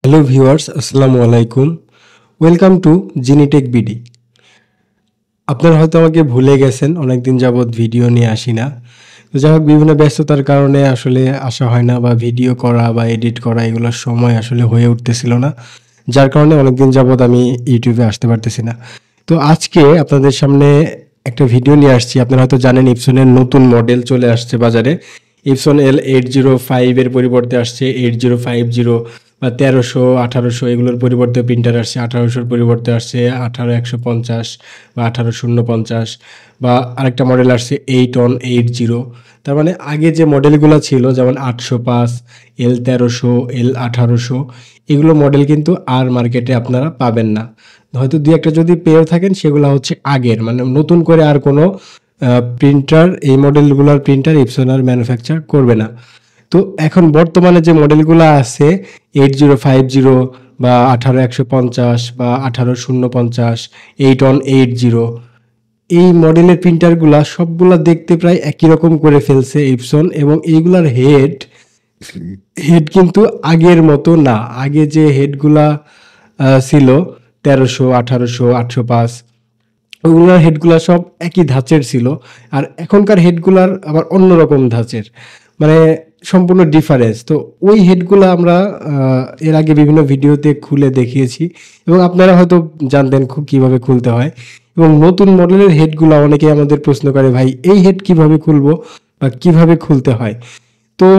Hello viewers, আসসালামু আলাইকুম। Welcome to জিনিটেক বিডি। আপনারা হয়তো আমাকে ভুলে গেছেন, অনেকদিন যাবৎ ভিডিও নিয়ে আসি না। তো যাই হোক, বিভিন্ন ব্যস্ততার কারণে আসলে আসা হয় না, বা ভিডিও করা বা এডিট করা এগুলোর সময় আসলে হয়ে উঠতেছিল না, যার কারণে অনেকদিন যাবৎ আমি ইউটিউবে আসতে পারতেছি না। তো আজকে আপনাদের সামনে একটা ভিডিও নিয়ে আসছি। আপনারা হয়তো জানেন ইপসনের নতুন মডেল চলে আসছে বাজারে। ইপসন L805 এর পরিবর্তে আসছে 8050 বা 1300 1800, এগুলোর পরিবর্তে প্রিন্টার আসছে 1800-র পরিবর্তে আসছে 18150 বা 18050, বা আরেকটা মডেল আসছে 8on80। তার মানে আগে যে মডেলগুলো ছিল, যেমন 805, L1300, L1800, এগুলো মডেল কিন্তু আর মার্কেটে আপনারা পাবেন না। হয়তো দুই একটা যদি পেয়েও থাকেন, সেগুলো হচ্ছে আগের, মানে নতুন করে আর কোনো প্রিন্টার, এই মডেলগুলোর প্রিন্টার ইপসন আর ম্যানুফ্যাকচার করবে না। তো এখন বর্তমানে যে মডেলগুলো আছে 8050 বা 18150 বা 18050, 8on80, এই মডেলের প্রিন্টারগুলা সবগুলা দেখতে প্রায় একই রকম করে ফেলছে ইপসন, এবং এইগুলার হেড হেড কিন্তু আগের মতো না। আগে যে হেডগুলা ছিল 1300, 1800, 805, ওগুলার হেডগুলা সব একই ধাঁচের ছিল। আর এখনকার হেডগুলার আবার অন্যরকম ধাঁচের, মানে সম্পূর্ণ ডিফারেন্স। তো ওই হেডগুলা আমরা এর আগে বিভিন্ন ভিডিওতে খুলে দেখিয়েছি, এবং আপনারা হয়তো জানতেন কিভাবে খুলতে হয়। এবং নতুন মডেলের হেডগুলা অনেকে আমাদের প্রশ্ন করে, ভাই এই হেড কিভাবে খুলবো বা কিভাবে খুলতে হয়। তো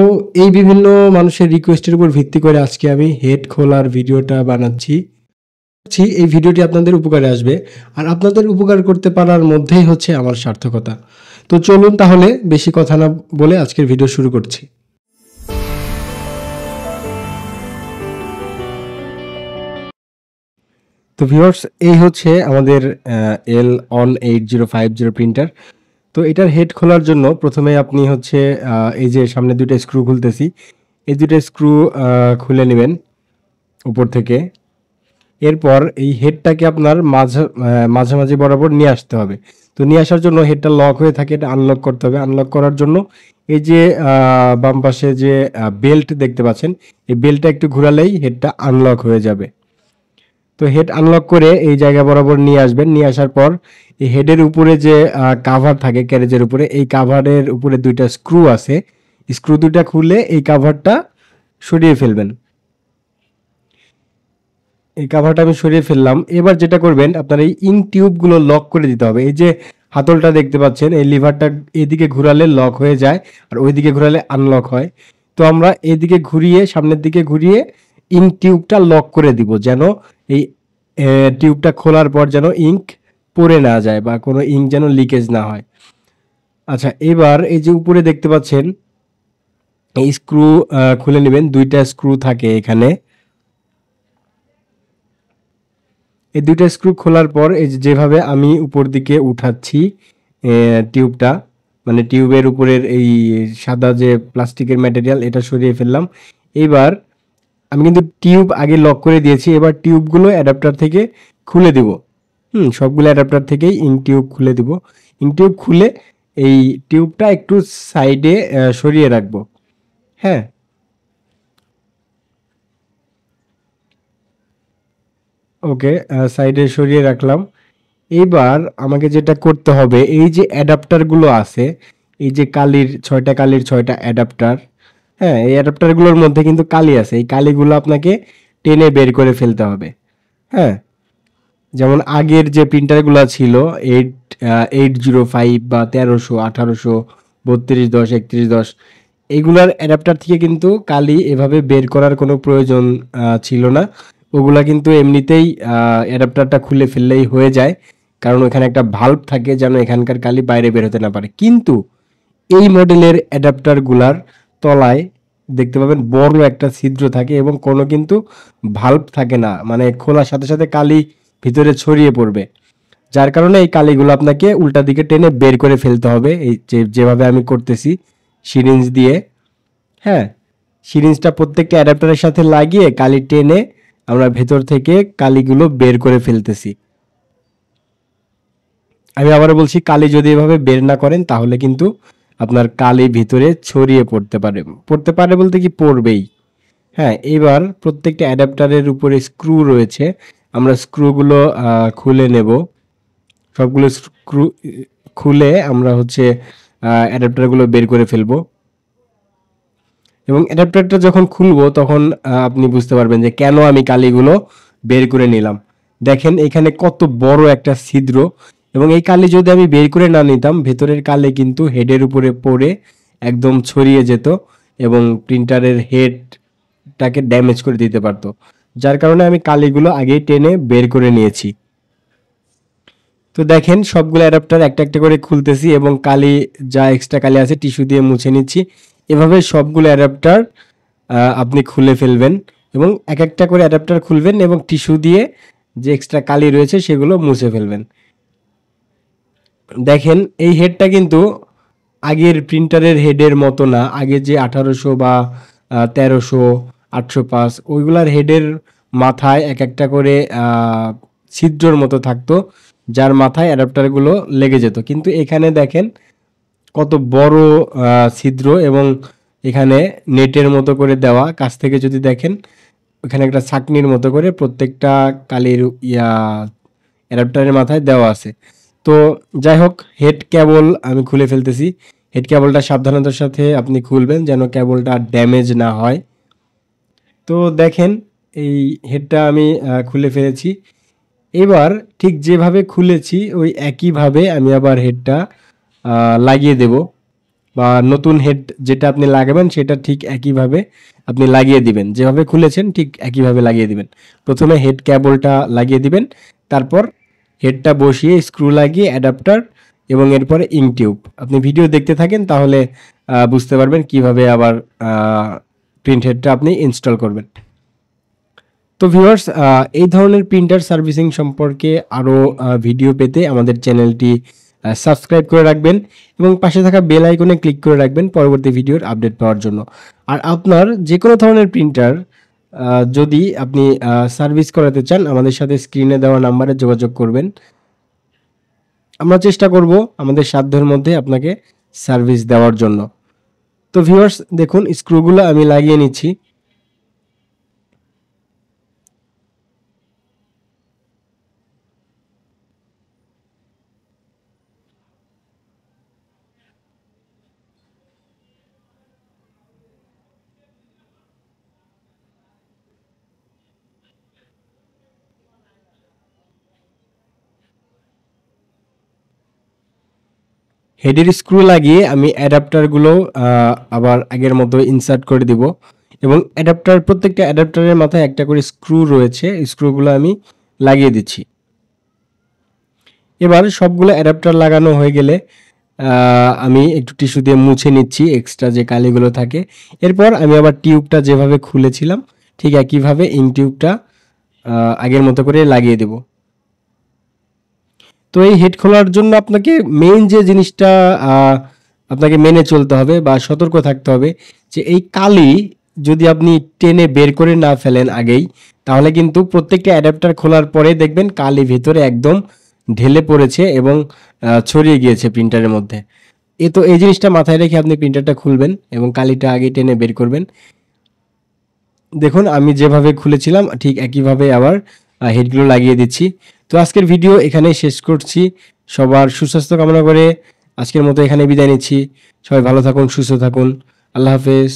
এই বিভিন্ন মানুষের রিকোয়েস্টের উপর ভিত্তি করে আজকে আমি হেড খোলার ভিডিওটা বানাচ্ছি। এই ভিডিওটি আপনাদের উপকারে আসবে, আর আপনাদের উপকার করতে পারার মধ্যেই হচ্ছে আমার সার্থকতা। তো চলুন তাহলে বেশি কথা না বলে আজকের ভিডিও শুরু করছি। তো ভিউয়ার্স, এই হচ্ছে আমাদের L8050 প্রিন্টার। তো এটার হেড খোলার জন্য প্রথমে আপনি হচ্ছে এই যে সামনে দুটো স্ক্রু খুলতেছি, এই দুটো স্ক্রু খুলে নেবেন উপর থেকে। এরপর এই হেডটাকে আপনার মাঝামাঝি বরাবর নিয়ে আসতে হবে। তো নিয়ে আসার জন্য হেডটা লক হয়ে থাকে, এটা আনলক করতে হবে। আনলক করার জন্য এই যে বাম পাশে যে বেল্ট দেখতে পাচ্ছেন, এই বেল্টটা একটু ঘোরালেই হেডটা আনলক হয়ে যাবে। তো হেড আনলক করে এই জায়গা বরাবর নিয়ে আসবেন। নিয়ে আসার পর এই হেডের উপরে যে কাভার থাকে ক্যারেজের উপরে, এই কাভারের উপরে দুইটা স্ক্রু আছে, স্ক্রু দুইটা খুলে এই কাভারটা সরিয়ে ফেলবেন। এই কাভারটা আমি সরিয়ে ফেললাম। এবার যেটা করবেন, আপনার এই ইঙ্ক টিউবগুলো লক করে দিতে হবে। এই যে হাতলটা দেখতে পাচ্ছেন, এই লিভারটা এদিকে ঘুরালে লক হয়ে যায়, আর ওইদিকে ঘুরালে আনলক হয়। তো আমরা এদিকে ঘুরিয়ে, সামনের দিকে ঘুরিয়ে ইঙ্ক টিউবটা লক করে দিব, যেন এই টিউবটা খোলার পর যেন ইঙ্ক পড়ে না যায়, বা কোনো ইঙ্ক যেন লিকেজ না হয়। আচ্ছা, এবার এই যে উপরে দেখতে পাচ্ছেন, এই স্ক্রু খুলে নেবেন। দুইটা স্ক্রু থাকে এখানে। এই দুইটা স্ক্রু খোলার পর এই যেভাবে আমি উপর দিকে উঠাচ্ছি টিউবটা, মানে টিউবের উপরের এই সাদা যে প্লাস্টিকের ম্যাটেরিয়াল, এটা সরিয়ে ফেললাম। এবার আমি কিন্তু টিউব আগে লক করে দিয়েছি, এবার টিউবগুলো অ্যাডাপ্টার থেকে খুলে দিব। সবগুলো অ্যাডাপ্টার থেকেই ইঙ্ক টিউব খুলে দিব। ইঙ্ক টিউব খুলে এই টিউবটা একটু সাইডে সরিয়ে রাখবো। হ্যাঁ, ওকে, সাইডে সরিয়ে রাখলাম। এবার আমাকে যেটা করতে হবে, এই যে অ্যাডাপ্টারগুলো আছে, এই যে কালির ছয়টা অ্যাডাপ্টার, হ্যাঁ, এই অ্যাডাপ্টারগুলোর মধ্যে কিন্তু কালি আছে। এই কালিগুলো আপনাকে টেনে বের করে ফেলতে হবে। হ্যাঁ, যেমন আগের যে প্রিন্টারগুলো ছিল 805 বা 1300, 1800, 3210, 3110, এগুলার অ্যাডাপ্টার থেকে কিন্তু কালি এভাবে বের করার কোনো প্রয়োজন ছিল না। ওগুলা কিন্তু এমনিতেই অ্যাডাপ্টারটা খুলে ফেললেই হয়ে যায়, কারণ ওখানে একটা ভাল্ব থাকে যেন এখানকার কালি বাইরে বের হতে না পারে। কিন্তু এই মডেলের অ্যাডাপ্টারগুলার তলায় দেখতে পাবেন বড় একটা ছিদ্র থাকে, এবং কোনো কিন্তু ভাল্ব থাকে না, মানে খোলার সাথে সাথে কালি ভিতরে ছড়িয়ে পড়বে। যার কারণে এই কালিগুলো আপনাকে উল্টা দিকে টেনে বের করে ফেলতে হবে, এই যেভাবে আমি করতেছি সিরিঞ্জ দিয়ে। হ্যাঁ, সিরিঞ্জটা প্রত্যেকটা অ্যাডাপ্টারের সাথে লাগিয়ে কালি টেনে আমরা ভেতর থেকে কালিগুলো বের করে ফেলতেছি। আমি আবারও বলছি, কালি যদি এভাবে বের না করেন, তাহলে কিন্তু আপনার কালি ভিতরে ছড়িয়ে পড়তে পারে। পড়তে পারে বলতে কি, পড়বেই। হ্যাঁ, এবার প্রত্যেকটা অ্যাডাপ্টারের উপরে স্ক্রু রয়েছে। আমরা স্ক্রুগুলো খুলে নেব। সবগুলো স্ক্রু খুলে আমরা হচ্ছে অ্যাডাপ্টারগুলো বের করে ফেলবো। এবং অ্যাডাপ্টারটা যখন খুলবো তখন আপনি বুঝতে পারবেন যে কেন আমি কালিগুলো বের করে নিলাম। দেখেন এখানে কত বড় একটা ছিদ্র, এবং এই কালি যদি আমি বের করে না নিতাম ভেতরের কালি কিন্তু হেডের উপরে পড়ে একদম ছড়িয়ে যেত এবং প্রিন্টারের হেডটাকে ড্যামেজ করে দিতে পারতো। যার কারণে আমি কালিগুলো আগেই টেনে বের করে নিয়েছি। তো দেখেন সবগুলো অ্যাডাপ্টার একটা একটা করে খুলতেছি এবং কালি যা এক্সট্রা কালি আছে টিস্যু দিয়ে মুছে নিচ্ছি। এভাবে সবগুলো অ্যাডাপ্টার আপনি খুলে ফেলবেন এবং এক একটা করে অ্যাডাপ্টার খুলবেন এবং টিস্যু দিয়ে যে এক্সট্রা কালি রয়েছে সেগুলো মুছে ফেলবেন। দেখেন এই হেডটা কিন্তু আগের প্রিন্টারের হেডের মতো না। আগে যে 1800 বা 1300, 805 ওইগুলার হেডের মাথায় এক একটা করে ছিদ্রর মতো থাকতো, যার মাথায় অ্যাডাপ্টারগুলো লেগে যেত। কিন্তু এখানে দেখেন কত বড় ছিদ্র এবং এখানে নেটের মতো করে দেওয়া। কাছ থেকে যদি দেখেন ওখানে একটা ছাঁকনির মতো করে প্রত্যেকটা কালির অ্যাডাপ্টারের মাথায় দেওয়া আছে। তো যাই হোক, হেড কেবল আমি খুলে ফেলতেছি। হেড কেবলটা সাবধানতার সাথে আপনি খুলবেন যেন কেবলটা ড্যামেজ না হয়। তো দেখেন এই হেডটা আমি খুলে ফেলেছি। এবার ঠিক যেভাবে খুলেছি ওই একইভাবে আমি আবার হেডটা লাগিয়ে দেব, বা নতুন হেড যেটা আপনি লাগাবেন সেটা ঠিক একইভাবে আপনি লাগিয়ে দিবেন। যেভাবে খুলেছেন ঠিক একইভাবে লাগিয়ে দিবেন। প্রথমে হেড কেবলটা লাগিয়ে দিবেন, তারপর হেডটা বসিয়ে স্ক্রু লাগিয়ে অ্যাডাপ্টার এবং এরপরে ইঙ্ক টিউব। আপনি ভিডিও দেখতে থাকেন তাহলে বুঝতে পারবেন কিভাবে আবার প্রিন্ট হেডটা আপনি ইনস্টল করবেন। তো ভিউয়ার্স, এই ধরনের প্রিন্টার সার্ভিসিং সম্পর্কে আরও ভিডিও পেতে আমাদের চ্যানেলটি সাবস্ক্রাইব করে রাখবেন এবং পাশে থাকা বেল আইকনে ক্লিক করে রাখবেন পরবর্তী ভিডিওর আপডেট পাওয়ার জন্য। আর আপনার যে কোনো ধরনের প্রিন্টার যদি আপনি সার্ভিস করাতে চান আমাদের সাথে স্ক্রিনে দেওয়া নাম্বারে যোগাযোগ করবেন। আমরা চেষ্টা করব আমাদের সাধ্যের মধ্যে আপনাকে সার্ভিস দেওয়ার জন্য। তো ভিউয়ার্স দেখুন স্ক্রুগুলো আমি লাগিয়ে নিচ্ছি। হেডের স্ক্রু লাগিয়ে আমি অ্যাডাপ্টারগুলো আবার আগের মতো ইনসার্ট করে দিব এবং প্রত্যেকটা অ্যাডাপ্টারের মাথায় একটা করে স্ক্রু রয়েছে, স্ক্রুগুলো আমি লাগিয়ে দিচ্ছি। এবার সবগুলো অ্যাডাপ্টার লাগানো হয়ে গেলে আমি একটু টিস্যু দিয়ে মুছে নিচ্ছি এক্সট্রা যে কালিগুলো থাকে। এরপর আমি আবার টিউবটা যেভাবে খুলেছিলাম ঠিক একইভাবে ইঙ্ক টিউবটা আগের মতো করে লাগিয়ে দেব। তো এই হেড খোলার জন্য আপনাকে মেইন যে জিনিসটা আপনাকে মেনে চলতে হবে বা সতর্ক থাকতে হবে যে এই কালি যদি আপনি টেনে বের করে না ফেলেন আগেই, তাহলে কিন্তু প্রত্যেকটা অ্যাডাপ্টার খোলার পরে দেখবেন কালি ভেতরে একদম ঢেলে পড়েছে এবং ছড়িয়ে গিয়েছে প্রিন্টারের মধ্যে। তো এই জিনিসটা মাথায় রেখে আপনি প্রিন্টারটা খুলবেন এবং কালিটা আগে টেনে বের করবেন। দেখুন আমি যেভাবে খুলেছিলাম ঠিক একইভাবে আবার হেডগুলো লাগিয়ে দিচ্ছি। তো আজকের ভিডিও এখানেই শেষ করছি। সবার সুস্বাস্থ্য কামনা করে আজকের মতো এখানে বিদায় নিচ্ছি। সবাই ভালো থাকুন, সুস্থ থাকুন। আল্লাহ হাফেজ।